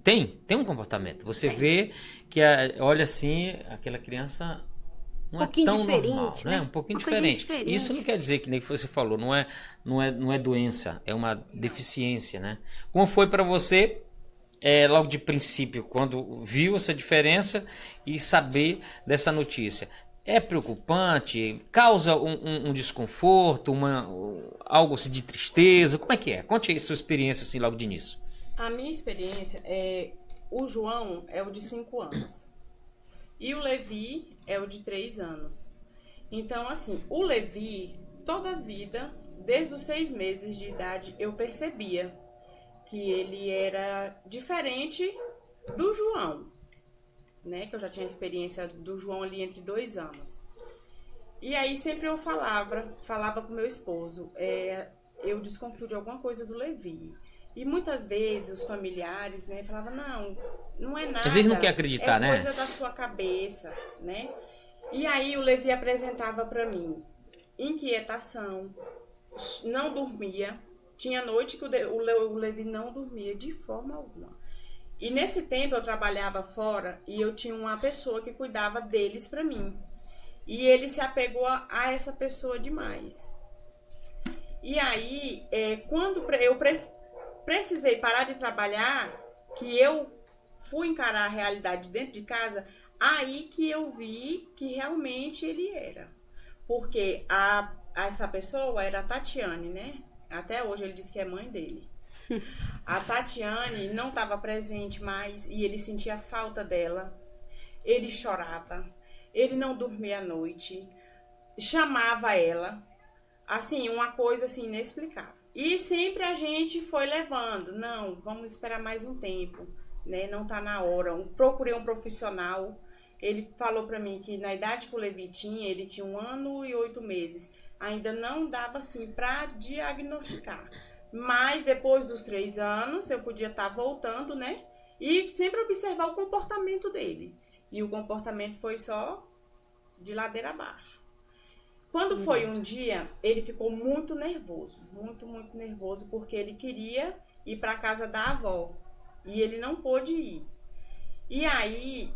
Tem um comportamento. Você vê que, olha assim, aquela criança não é pouquinho tão diferente, normal, né? né? Um pouquinho Uma coisinha diferente. diferente. Isso não quer dizer que nem você falou, não é doença, é uma deficiência, né? Como foi para você, logo de princípio, quando viu essa diferença e saber dessa notícia? É preocupante? Causa um desconforto, algo assim de tristeza? Como é que é? Conte aí sua experiência assim logo de início. A minha experiência o João é o de 5 anos e o Levi é o de 3 anos. Então, assim, o Levi, toda a vida, desde os 6 meses de idade, eu percebia que ele era diferente do João, né? Que eu já tinha experiência do João ali entre 2 anos. E aí sempre eu falava com meu esposo, eu desconfio de alguma coisa do Levi. E muitas vezes os familiares, né, falavam, não é nada. Às vezes não quer acreditar, né? É coisa da sua cabeça, né? E aí o Levi apresentava para mim inquietação, não dormia. Tinha noite que o Levi não dormia de forma alguma. E nesse tempo eu trabalhava fora e eu tinha uma pessoa que cuidava deles para mim. E ele se apegou a essa pessoa demais. E aí, quando eu precisei parar de trabalhar, que eu fui encarar a realidade dentro de casa, aí que eu vi que realmente ele era. Porque essa pessoa era a Tatiane, né? Até hoje ele diz que é mãe dele. A Tatiane não estava presente mais e ele sentia falta dela. Ele chorava, ele não dormia à noite, chamava ela, assim, uma coisa assim inexplicável. E sempre a gente foi levando, não, vamos esperar mais um tempo, né? Não tá na hora. Procurei um profissional. Ele falou para mim que na idade que o Levi tinha, ele tinha 1 ano e 8 meses. Ainda não dava assim para diagnosticar. Mas depois dos 3 anos, eu podia estar voltando, né? E sempre observar o comportamento dele. E o comportamento foi só de ladeira abaixo. Quando foi um dia, ele ficou muito nervoso. Muito, muito nervoso, porque ele queria ir para a casa da avó. E ele não pôde ir. E aí,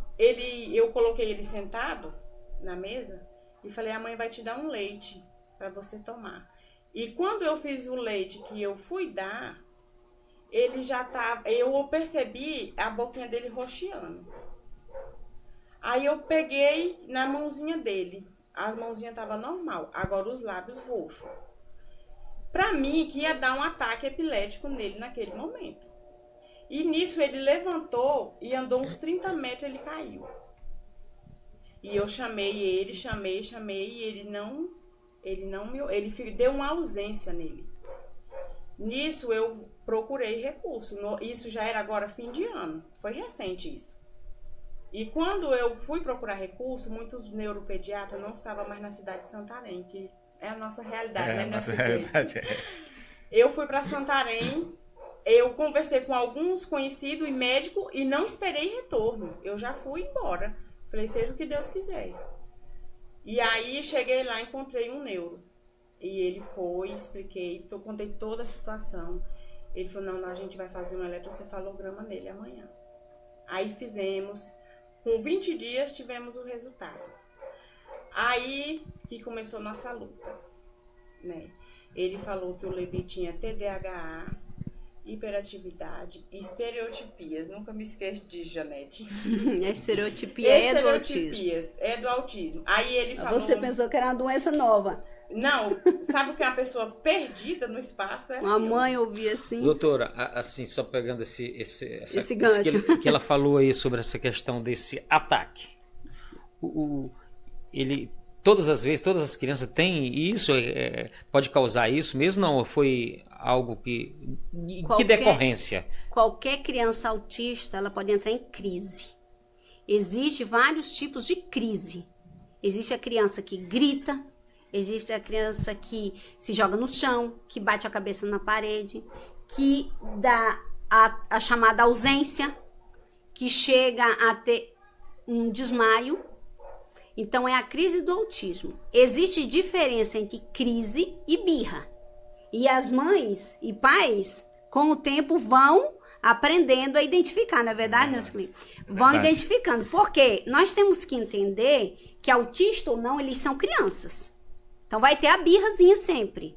eu coloquei ele sentado na mesa e falei, a mãe vai te dar um leite para você tomar. E quando eu fiz o leite que eu fui dar, ele já tava, eu percebi a boquinha dele roxeando. Aí eu peguei na mãozinha dele, a mãozinha tava normal, agora os lábios roxos. Pra mim que ia dar um ataque epilético nele naquele momento. E nisso ele levantou e andou uns 30 metros, ele caiu. E eu chamei ele, chamei, e ele deu uma ausência nele. Nisso eu procurei recurso. Isso já era agora fim de ano. Foi recente isso. E quando eu fui procurar recurso, muitos neuropediatras não estavam mais na cidade de Santarém, que é a nossa realidade, né? A nossa realidade é essa. Eu fui para Santarém, eu conversei com alguns conhecidos e médicos e não esperei retorno. Eu já fui embora. Falei, seja o que Deus quiser. E aí cheguei lá, encontrei um neuro. E ele foi, expliquei, contei toda a situação. Ele falou, não, a gente vai fazer um eletrocefalograma nele amanhã. Aí fizemos. Com 20 dias tivemos o resultado. Aí que começou nossa luta, né? Ele falou que o Levi tinha TDAH, hiperatividade e estereotipias. Nunca me esqueço disso, Janete. A estereotipia é do autismo. Estereotipias é do autismo. Aí ele falou... Você pensou que era uma doença nova. Não, sabe o que é uma pessoa perdida no espaço? Uma mãe ouvia assim. Doutora, assim, só pegando esse gancho que ela falou aí sobre essa questão desse ataque. Ele, todas as crianças têm isso? Pode causar isso mesmo? Não, foi algo que decorrência? Qualquer criança autista, ela pode entrar em crise. Existem vários tipos de crise. Existe a criança que grita, existe a criança que se joga no chão, que bate a cabeça na parede, que dá a chamada ausência, que chega a ter um desmaio. Então, é a crise do autismo. Existe diferença entre crise e birra. E as mães e pais, com o tempo, vão aprendendo a identificar, não é verdade, meus clientes? Vão identificando. Porque nós temos que entender que autista ou não, eles são crianças. Então vai ter a birrazinha sempre.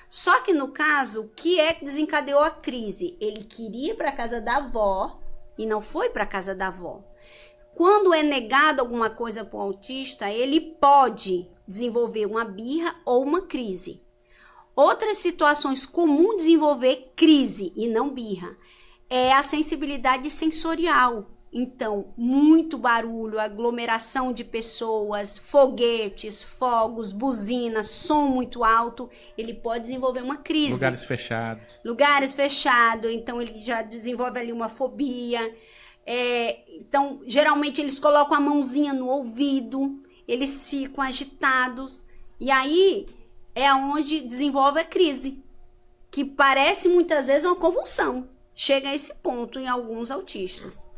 Só que no caso, o que é que desencadeou a crise? Ele queria ir para casa da avó e não foi para casa da avó. Quando é negado alguma coisa para o autista, ele pode desenvolver uma birra ou uma crise. Outras situações comuns desenvolver crise e não birra é a sensibilidade sensorial. Então, muito barulho, aglomeração de pessoas, foguetes, fogos, buzinas, som muito alto, ele pode desenvolver uma crise. Lugares fechados. Lugares fechados, então ele já desenvolve ali uma fobia. Então, geralmente eles colocam a mãozinha no ouvido, eles ficam agitados. E aí é onde desenvolve a crise, que parece muitas vezes uma convulsão. Chega a esse ponto em alguns autistas.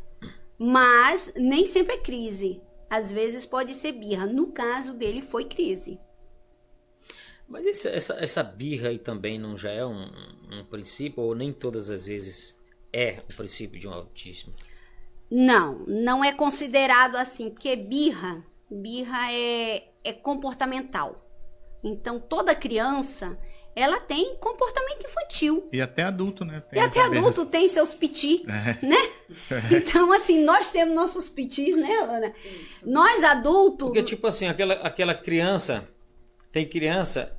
Mas nem sempre é crise. Às vezes pode ser birra. No caso dele, foi crise. Mas essa birra aí também não já é um princípio? Ou nem todas as vezes é o princípio de um autismo? Não é considerado assim. Porque birra é comportamental. Então, toda criança, ela tem comportamento infantil. E até adulto, né? E até adulto tem seus piti, né? Então, assim, nós temos nossos pitis, né, Ana? Isso. Nós adultos... Porque, tipo assim, aquela criança... Tem criança...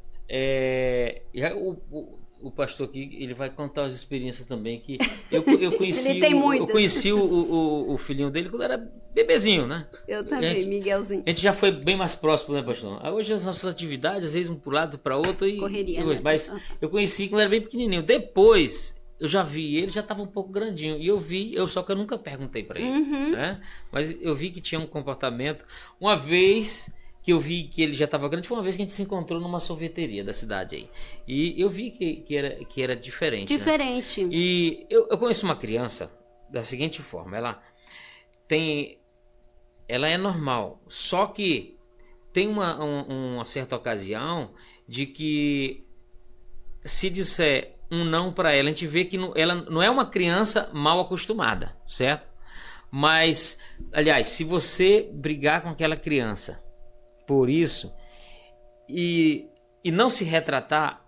O pastor aqui, ele vai contar as experiências também, que eu conheci... Ele tem muitas. Eu conheci o filhinho dele quando era bebezinho, né? Eu também, Miguelzinho. A gente já foi bem mais próximo, né, pastor? Hoje as nossas atividades, às vezes um para o lado, para outro e... Correria, né? Mas eu conheci quando era bem pequenininho. Depois, eu já vi ele, já estava um pouco grandinho. E só que eu nunca perguntei para ele, né? Mas eu vi que tinha um comportamento. Uma vez... que eu vi que ele já estava grande, foi uma vez que a gente se encontrou numa sorveteria da cidade aí. E eu vi que era diferente. Diferente. Né? E eu conheço uma criança da seguinte forma, ela é normal, só que tem uma certa ocasião de que se disser um não para ela, a gente vê que ela não é uma criança mal acostumada, certo? Mas, aliás, se você brigar com aquela criança por isso e não se retratar,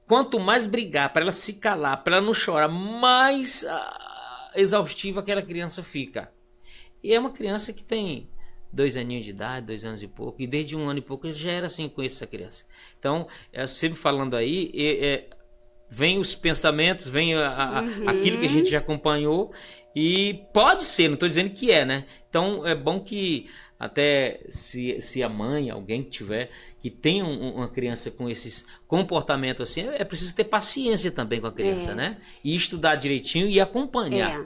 quanto mais brigar para ela se calar, para ela não chorar, mais exaustiva aquela criança fica. E é uma criança que tem 2 aninhos de idade, 2 anos e pouco, e desde 1 ano e pouco eu já era assim com essa criança. Então, sempre falando aí, vem os pensamentos, vem aquilo que a gente já acompanhou, e pode ser, não estou dizendo que é, né? Então é bom que até se a mãe, alguém que tiver, que tenha uma criança com esses comportamentos assim, é preciso ter paciência também com a criança, né? E estudar direitinho e acompanhar.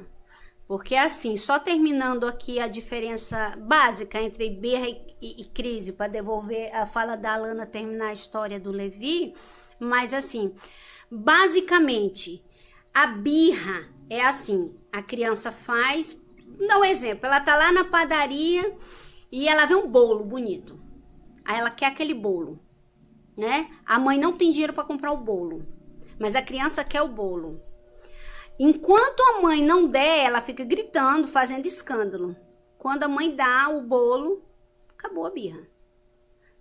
Porque assim, só terminando aqui a diferença básica entre birra e crise, para devolver a fala da Alana, terminar a história do Levi, mas assim, basicamente, a birra é assim, a criança faz, dá um exemplo, ela tá lá na padaria e ela vê um bolo bonito, aí ela quer aquele bolo, né? A mãe não tem dinheiro para comprar o bolo, mas a criança quer o bolo. Enquanto a mãe não der, ela fica gritando, fazendo escândalo. Quando a mãe dá o bolo, acabou a birra.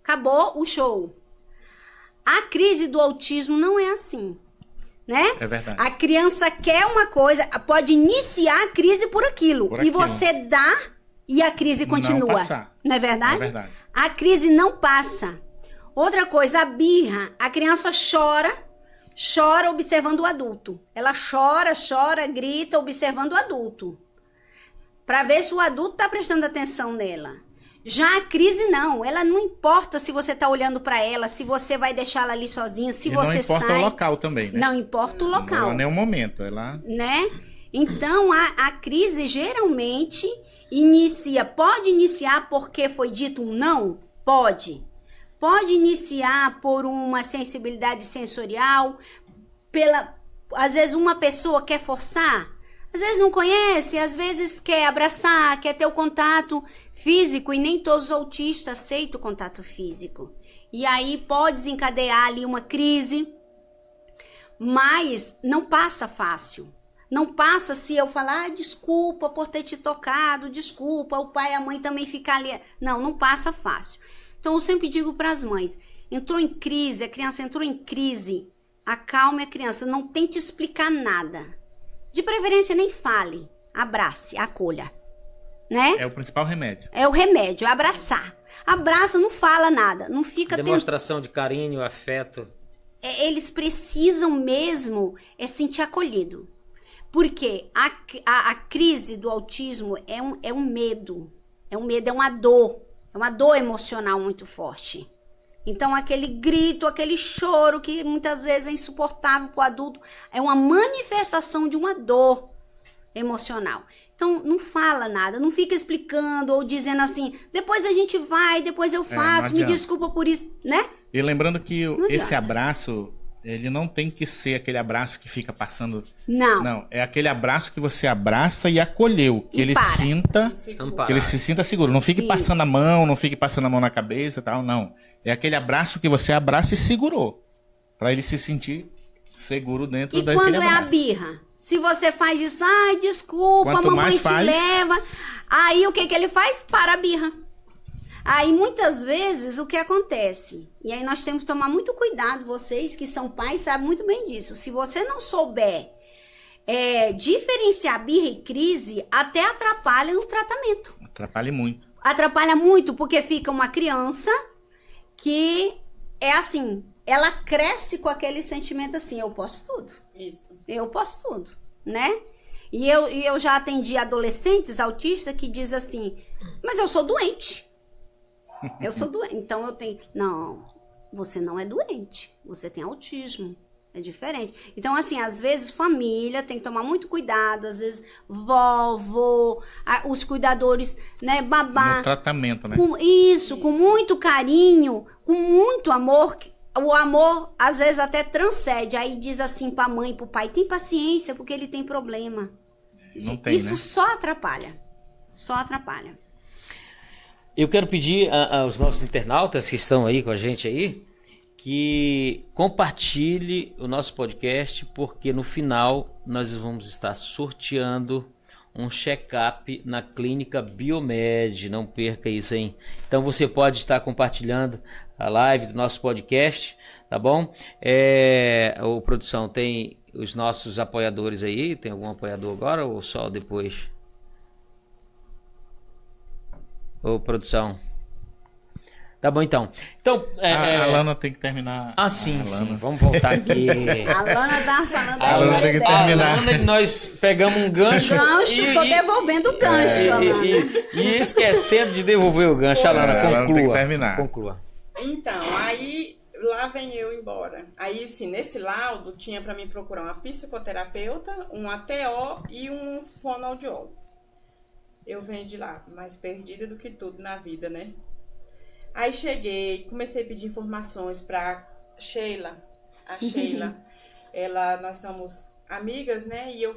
Acabou o show. A crise do autismo não é assim, né? É verdade. A criança quer uma coisa, pode iniciar a crise por aquilo. E você dá e a crise continua. Não passar. Não é verdade? É verdade. A crise não passa. Outra coisa, a birra, a criança chora observando o adulto. Ela chora, grita observando o adulto. Para ver se o adulto tá prestando atenção nela. Já a crise não. Ela não importa se você tá olhando para ela, se você vai deixar ela ali sozinha, se você sai. Não importa o local também, né? Não importa o local. Não é nenhum momento. Ela... Né? Então, a crise geralmente pode iniciar porque foi dito um não? Pode. Pode iniciar por uma sensibilidade sensorial, às vezes uma pessoa quer forçar, às vezes não conhece, às vezes quer abraçar, quer ter o contato físico, e nem todos os autistas aceitam o contato físico. E aí pode desencadear ali uma crise, mas não passa fácil. Não passa se eu falar, desculpa por ter te tocado, desculpa, o pai e a mãe também ficam ali. Não passa fácil. Então, eu sempre digo para as mães, entrou em crise, a criança entrou em crise, acalme a criança, não tente explicar nada. De preferência, nem fale, abrace, acolha, né? É o principal remédio. É o remédio, é abraçar. Abraça, não fala nada, não fica... Demonstração de carinho, afeto. Eles precisam mesmo sentir acolhido. Porque a crise do autismo é um medo. É um medo, é uma dor emocional muito forte. Então, aquele grito, aquele choro que muitas vezes é insuportável para o adulto, é uma manifestação de uma dor emocional. Então, não fala nada, não fica explicando ou dizendo assim, depois a gente vai, depois eu faço, me desculpa por isso, né? E lembrando que esse abraço... Ele não tem que ser aquele abraço que fica passando... Não, é aquele abraço que você abraça e acolheu. Que ele se sinta seguro. Não fique passando a mão, não fique passando a mão na cabeça e tal, não. É aquele abraço que você abraça e segurou. Pra ele se sentir seguro dentro daquele abraço. E quando é a birra? Se você faz isso, ai, desculpa, a mamãe te leva. Aí o que ele faz? Para a birra. Aí, muitas vezes, o que acontece? E aí nós temos que tomar muito cuidado, vocês que são pais sabem muito bem disso. Se você não souber diferenciar birra e crise, até atrapalha no tratamento. Atrapalha muito. Atrapalha muito, porque fica uma criança que é assim, ela cresce com aquele sentimento assim, eu posso tudo. Isso. Eu posso tudo, né? E eu já atendi adolescentes autistas que dizem assim, mas eu sou doente. Eu sou doente, então eu tenho... Não, você não é doente, você tem autismo, é diferente. Então, assim, às vezes família tem que tomar muito cuidado, às vezes vovô, os cuidadores, né, babá. No tratamento, né? Com muito carinho, com muito amor. O amor, às vezes, até transcende. Aí diz assim pra mãe, pro pai, tem paciência, porque ele tem problema. Não tem, isso, né? Só atrapalha. Só atrapalha. Eu quero pedir aos nossos internautas que estão aí com a gente aí, que compartilhe o nosso podcast, porque no final nós vamos estar sorteando um check-up na Clínica Biomed. Não perca isso, hein? Então você pode estar compartilhando a live do nosso podcast, tá bom? O produção tem os nossos apoiadores aí. Tem algum apoiador agora ou só depois? Ô, produção. Tá bom, então. A Lana tem que terminar. Sim. Vamos voltar aqui. A Lana tá falando a Lana tem que terminar. A Lana, nós pegamos um gancho. Tô devolvendo o gancho, Alana. E esquecendo de devolver o gancho. Alana, conclua. Lana tem que terminar. Conclua. Então, aí lá vem eu embora. Aí, assim, nesse laudo tinha pra mim procurar uma psicoterapeuta, um ATO e um fonoaudiólogo. Eu venho de lá, mais perdida do que tudo na vida, né? Aí cheguei, comecei a pedir informações pra Sheila. A Sheila, nós somos amigas, né? E eu